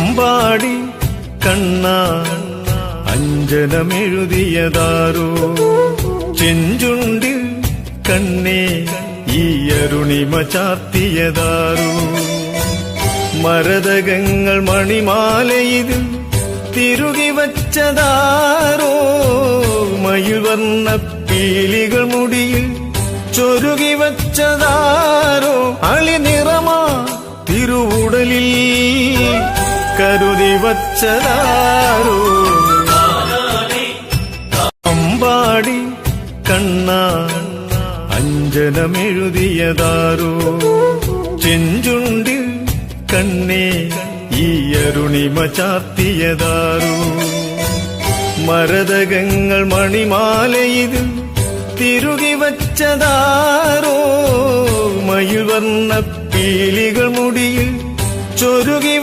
അമ്പാടി കണ്ണാ അഞ്ജനമെഴുതിയതാരോ ചെഞ്ചുണ്ടിൽ കണ്ണേ ഈ അരുണിമ ചാർത്തിയതാരോ മരതകങ്ങൾ മണിമാലയിൽ തിരുകി വച്ചതാരോ മയിൽ വർണ്ണ പീലികൾ മുടിയിൽ ചൊരുകി വച്ചതാരോ അളിനിറമാ തിരുവുടലിൽ കരുതി വച്ചതാരോ അമ്പാടി കണ്ണാ അഞ്ജനമെഴുതിയതാരോ ചെഞ്ചുണ്ടിൽ കണ്ണേ ഈ അരുണിമ ചാർത്തിയതാരോ മരതകങ്ങൾ മണിമാലയിൽ തിരുകി വച്ചതാരോ മയിൽ വർണ്ണ പീലികൾ മുടിയിൽ ചൊരുകി